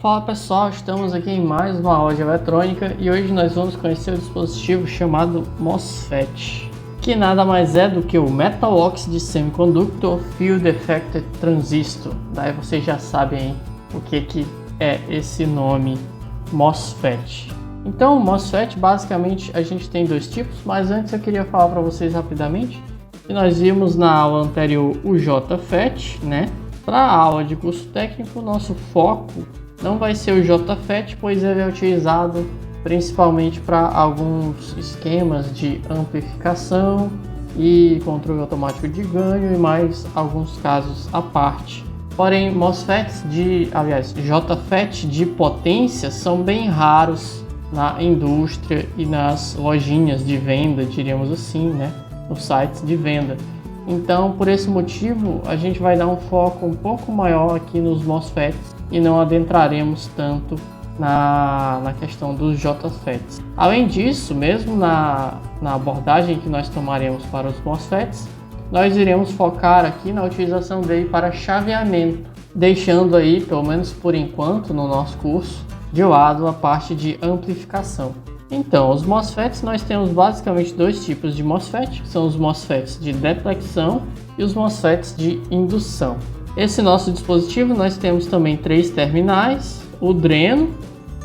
Fala pessoal, estamos aqui em mais uma aula de eletrônica e hoje nós vamos conhecer o dispositivo chamado MOSFET, que nada mais é do que o Metal Oxide Semiconductor Field Effector Transistor. Daí vocês já sabem o que é esse nome MOSFET. Então, o MOSFET basicamente a gente tem dois tipos, mas antes eu queria falar para vocês rapidamente que nós vimos na aula anterior o JFET, né? Para a aula de curso técnico, nosso foco não vai ser o JFET, pois ele é utilizado principalmente para alguns esquemas de amplificação e controle automático de ganho e mais alguns casos à parte. Porém, JFET de potência são bem raros na indústria e nas lojinhas de venda, diríamos assim, né? Nos sites de venda. Então, por esse motivo, a gente vai dar um foco um pouco maior aqui nos MOSFETs e não adentraremos tanto na questão dos JFETs. Além disso, mesmo na abordagem que nós tomaremos para os MOSFETs, nós iremos focar aqui na utilização dele para chaveamento, deixando aí, pelo menos por enquanto, no nosso curso, de lado a parte de amplificação. Então, os MOSFETs nós temos basicamente dois tipos de MOSFET, que são os MOSFETs de deflexão e os MOSFETs de indução. Esse nosso dispositivo nós temos também três terminais, o dreno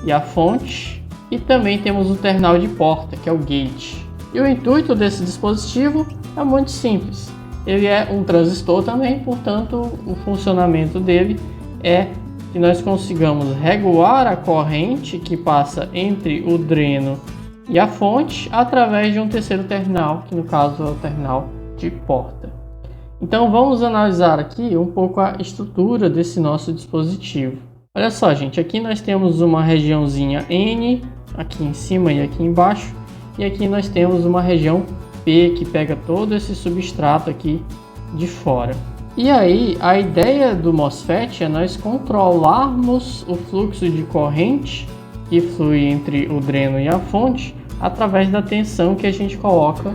e a fonte, e também temos o terminal de porta, que é o gate. E o intuito desse dispositivo é muito simples. Ele é um transistor também, portanto, o funcionamento dele é que nós consigamos regular a corrente que passa entre o dreno e a fonte através de um terceiro terminal, que no caso é o terminal de porta. Então vamos analisar aqui um pouco a estrutura desse nosso dispositivo. Olha só, gente, aqui nós temos uma regiãozinha N, aqui em cima e aqui embaixo, e aqui nós temos uma região P, que pega todo esse substrato aqui de fora. E aí, a ideia do MOSFET é nós controlarmos o fluxo de corrente que flui entre o dreno e a fonte através da tensão que a gente coloca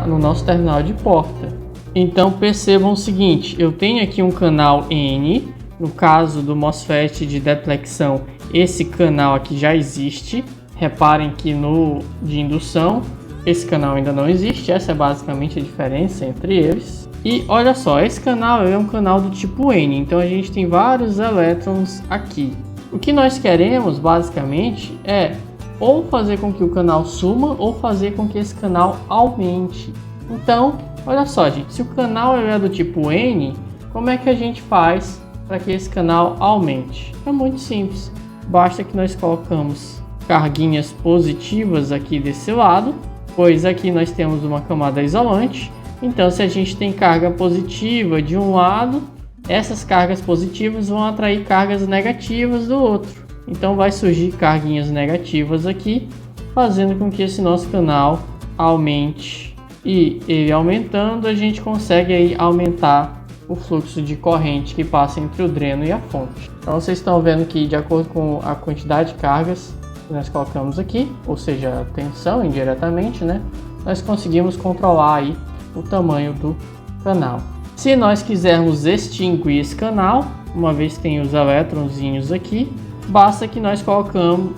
no nosso terminal de porta. Então percebam o seguinte, eu tenho aqui um canal N, no caso do MOSFET de deflexão, esse canal aqui já existe. Reparem que no de indução, esse canal ainda não existe, essa é basicamente a diferença entre eles. E olha só, esse canal é um canal do tipo N, então a gente tem vários elétrons aqui. O que nós queremos basicamente é ou fazer com que o canal suma ou fazer com que esse canal aumente. Então, olha só, gente, se o canal é do tipo N, como é que a gente faz para que esse canal aumente? É muito simples, basta que nós colocamos carguinhas positivas aqui desse lado, pois aqui nós temos uma camada isolante. Então, se a gente tem carga positiva de um lado, essas cargas positivas vão atrair cargas negativas do outro. Então, vai surgir carguinhas negativas aqui, fazendo com que esse nosso canal aumente. E ele aumentando, a gente consegue aí aumentar o fluxo de corrente que passa entre o dreno e a fonte. Então, vocês estão vendo que, de acordo com a quantidade de cargas que nós colocamos aqui, ou seja, a tensão indiretamente, né, nós conseguimos controlar aí o tamanho do canal. Se nós quisermos extinguir esse canal, uma vez que tem os elétronzinhos aqui, basta que nós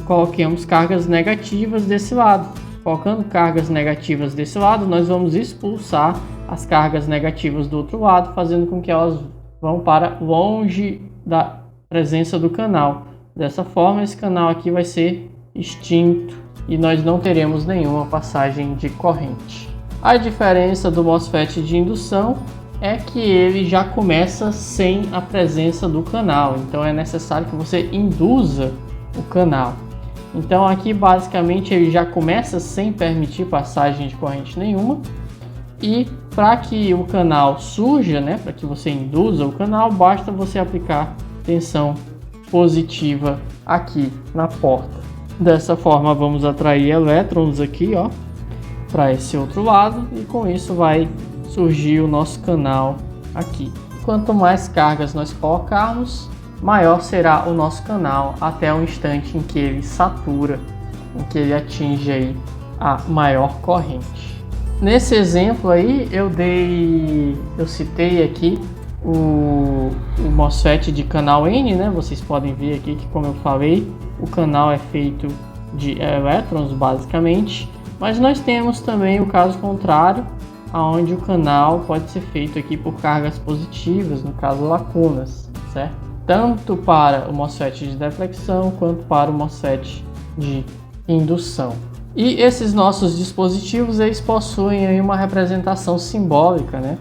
coloquemos cargas negativas desse lado. Colocando cargas negativas desse lado, nós vamos expulsar as cargas negativas do outro lado, fazendo com que elas vão para longe da presença do canal. Dessa forma, esse canal aqui vai ser extinto e nós não teremos nenhuma passagem de corrente. A diferença do MOSFET de indução é que ele já começa sem a presença do canal, então é necessário que você induza o canal. Então aqui basicamente ele já começa sem permitir passagem de corrente nenhuma, e para que o canal surja, né, para que você induza o canal, basta você aplicar tensão positiva aqui na porta. Dessa forma vamos atrair elétrons aqui, ó, para esse outro lado, e com isso vai surgir o nosso canal aqui. Quanto mais cargas nós colocarmos, maior será o nosso canal até o instante em que ele satura, em que ele atinge aí a maior corrente. Nesse exemplo aí eu citei aqui o MOSFET de canal N, né? Vocês podem ver aqui que, como eu falei, o canal é feito de elétrons basicamente, mas nós temos também o caso contrário, onde o canal pode ser feito aqui por cargas positivas, no caso lacunas, certo? Tanto para o MOSFET de deflexão quanto para o MOSFET de indução. E esses nossos dispositivos, eles possuem aí uma representação simbólica, né?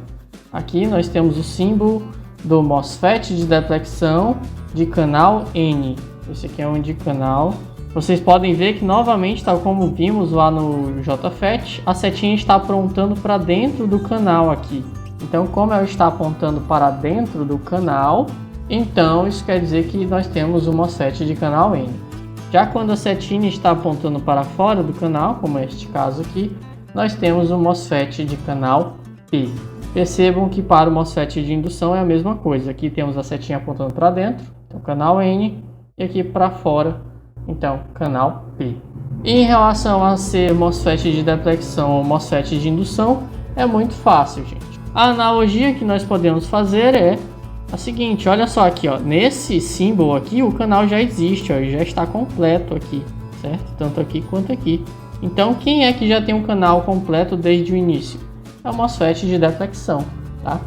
Aqui nós temos o símbolo do MOSFET de deflexão de canal N. Esse aqui é um de canal. Vocês podem ver que novamente, tal como vimos lá no JFET, a setinha está apontando para dentro do canal aqui. Então, como ela está apontando para dentro do canal, então isso quer dizer que nós temos o MOSFET de canal N. Já quando a setinha está apontando para fora do canal, como é este caso aqui, nós temos o MOSFET de canal P. Percebam que para o MOSFET de indução é a mesma coisa. Aqui temos a setinha apontando para dentro, então canal N, e aqui para fora, então canal P. E em relação a ser MOSFET de deflexão ou MOSFET de indução, é muito fácil, gente. A analogia que nós podemos fazer é a seguinte, olha só aqui, ó, nesse símbolo aqui o canal já existe, ó, já está completo aqui, certo? Tanto aqui quanto aqui. Então quem é que já tem um canal completo desde o início? É o MOSFET de deflexão, tá?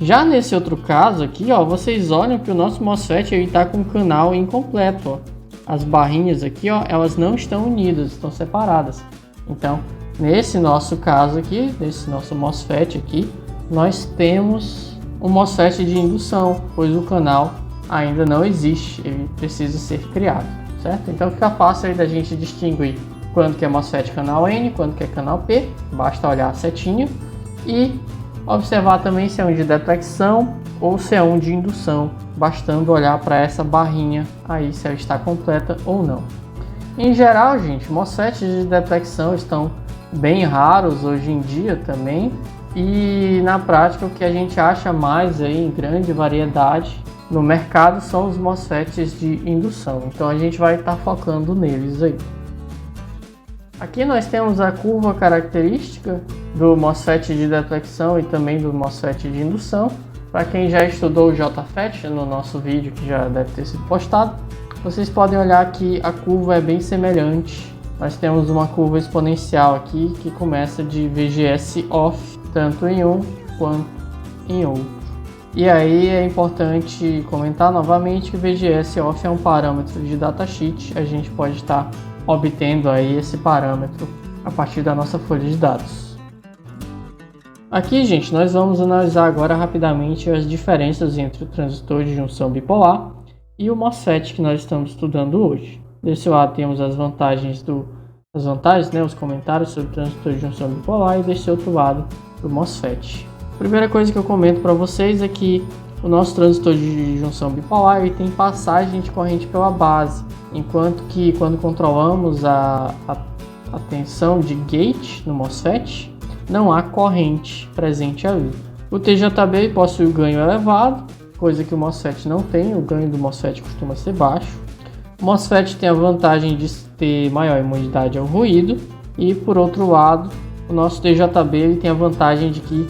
Já nesse outro caso aqui, ó, vocês olham que o nosso MOSFET está com o canal incompleto, ó. As barrinhas aqui, ó, elas não estão unidas, estão separadas. Então, nesse nosso caso aqui, nesse nosso MOSFET aqui, nós temos um MOSFET de indução, pois o canal ainda não existe, ele precisa ser criado, certo? Então fica fácil aí da gente distinguir quando que é MOSFET canal N, quando que é canal P, basta olhar a setinha e observar também se é um de deflexão ou se é um de indução, bastando olhar para essa barrinha aí se ela está completa ou não. Em geral, gente, MOSFETs de deflexão estão bem raros hoje em dia também, e na prática o que a gente acha mais aí em grande variedade no mercado são os MOSFETs de indução, então a gente vai estar focando neles aí. Aqui nós temos a curva característica do MOSFET de deflexão e também do MOSFET de indução. Para quem já estudou o JFET no nosso vídeo, que já deve ter sido postado, vocês podem olhar que a curva é bem semelhante. Nós temos uma curva exponencial aqui que começa de VGS off, tanto em um quanto em outro. E aí é importante comentar novamente que VGS off é um parâmetro de datasheet, a gente pode estar obtendo aí esse parâmetro a partir da nossa folha de dados. Aqui, gente, nós vamos analisar agora rapidamente as diferenças entre o transistor de junção bipolar e o MOSFET que nós estamos estudando hoje. Desse lado temos as vantagens, né, os comentários sobre o transistor de junção bipolar, e desse outro lado do MOSFET. A primeira coisa que eu comento para vocês é que o nosso transistor de junção bipolar ele tem passagem de corrente pela base, enquanto que quando controlamos a tensão de gate no MOSFET, não há corrente presente ali. O TJB possui o ganho elevado, coisa que o MOSFET não tem, o ganho do MOSFET costuma ser baixo. O MOSFET tem a vantagem de ter maior imunidade ao ruído, e por outro lado, o nosso TJB ele tem a vantagem de que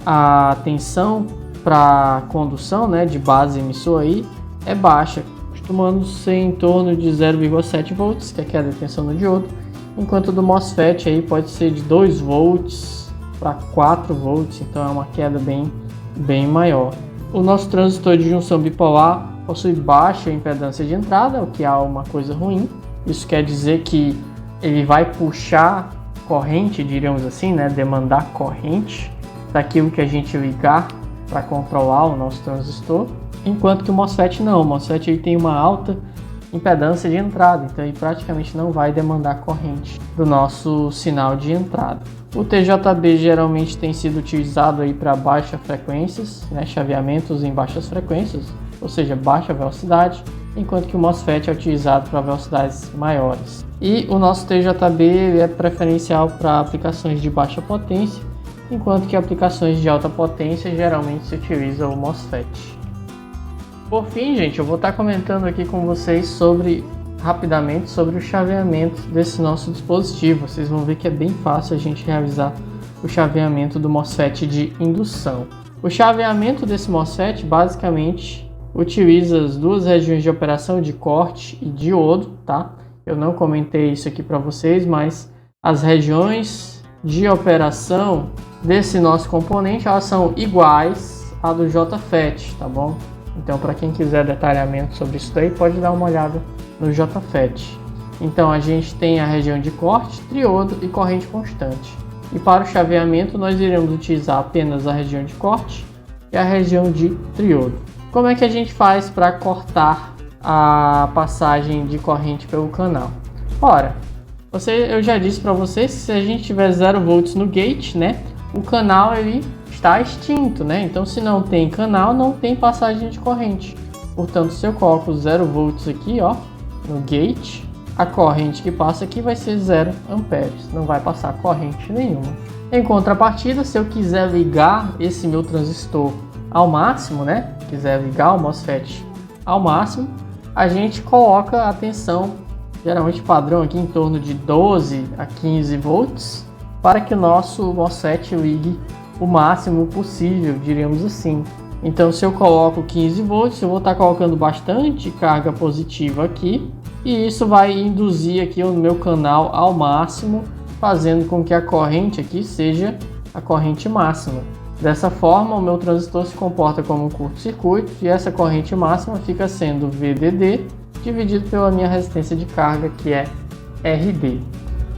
a tensão para condução, né, de base emissor aí é baixa, costumando ser em torno de 0,7 volts, que é a queda de tensão no diodo, enquanto do MOSFET aí pode ser de 2 volts para 4 volts, então é uma queda bem maior. O nosso transistor de junção bipolar possui baixa impedância de entrada, o que é uma coisa ruim. Isso quer dizer que ele vai puxar corrente, diríamos assim, né, demandar corrente daquilo que a gente ligar para controlar o nosso transistor, enquanto que o MOSFET não. O MOSFET ele tem uma alta impedância de entrada, então ele praticamente não vai demandar corrente do nosso sinal de entrada. O TJB geralmente tem sido utilizado aí para baixas frequências, né, chaveamentos em baixas frequências, ou seja, baixa velocidade, enquanto que o MOSFET é utilizado para velocidades maiores. E o nosso TJB é preferencial para aplicações de baixa potência, enquanto que aplicações de alta potência geralmente se utiliza o MOSFET. Por fim, gente, eu vou estar comentando aqui com vocês rapidamente sobre o chaveamento desse nosso dispositivo. Vocês vão ver que é bem fácil a gente realizar o chaveamento do MOSFET de indução. O chaveamento desse MOSFET basicamente utiliza as duas regiões de operação de corte e diodo, tá? Eu não comentei isso aqui para vocês, mas as regiões de operação desse nosso componente, elas são iguais à do JFET, tá bom? Então, para quem quiser detalhamento sobre isso daí, pode dar uma olhada no JFET. Então, a gente tem a região de corte, triodo e corrente constante. E para o chaveamento, nós iremos utilizar apenas a região de corte e a região de triodo. Como é que a gente faz para cortar a passagem de corrente pelo canal? Ora, eu já disse para vocês que se a gente tiver 0 volts no gate, né, o canal ele está extinto, né? Então, se não tem canal, não tem passagem de corrente. Portanto, se eu coloco 0 volts aqui, ó, no gate, a corrente que passa aqui vai ser 0 amperes, não vai passar corrente nenhuma. Em contrapartida, se eu quiser ligar esse meu transistor ao máximo, né, quiser ligar o MOSFET ao máximo, a gente coloca a tensão, geralmente padrão aqui em torno de 12 a 15 volts, para que o nosso MOSFET ligue o máximo possível, diríamos assim. Então, se eu coloco 15 volts, eu vou estar colocando bastante carga positiva aqui, e isso vai induzir aqui o meu canal ao máximo, fazendo com que a corrente aqui seja a corrente máxima. Dessa forma, o meu transistor se comporta como um curto-circuito e essa corrente máxima fica sendo VDD dividido pela minha resistência de carga, que é RD.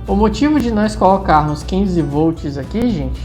O motivo de nós colocarmos 15 volts aqui, gente,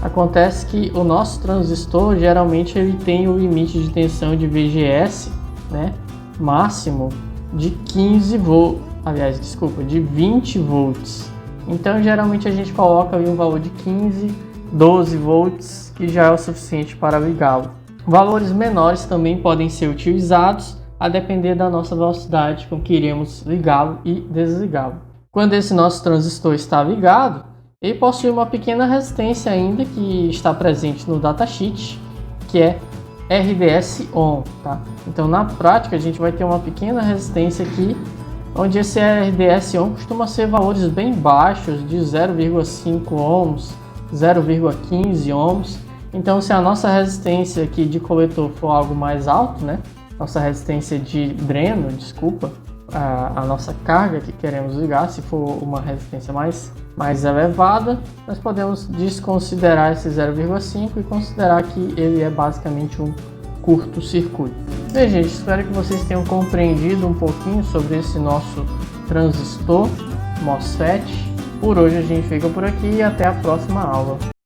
acontece que o nosso transistor geralmente ele tem o limite de tensão de VGS, né, máximo de 15 volts, aliás, desculpa, de 20 volts. Então, geralmente a gente coloca ali um valor de 15, 12 volts, que já é o suficiente para ligá-lo. Valores menores também podem ser utilizados, a depender da nossa velocidade com que iremos ligá-lo e desligá-lo. Quando esse nosso transistor está ligado, ele possui uma pequena resistência ainda que está presente no datasheet, que é RDS on, tá? Então, na prática, a gente vai ter uma pequena resistência aqui, onde esse RDS on costuma ser valores bem baixos, de 0,5 ohms, 0,15 ohms. Então, se a nossa resistência aqui de coletor for algo mais alto, né? Nossa resistência de dreno, desculpa, a nossa carga que queremos ligar, se for uma resistência mais elevada, nós podemos desconsiderar esse 0,5 e considerar que ele é basicamente um curto-circuito. Bem, gente, espero que vocês tenham compreendido um pouquinho sobre esse nosso transistor MOSFET. Por hoje a gente fica por aqui e até a próxima aula.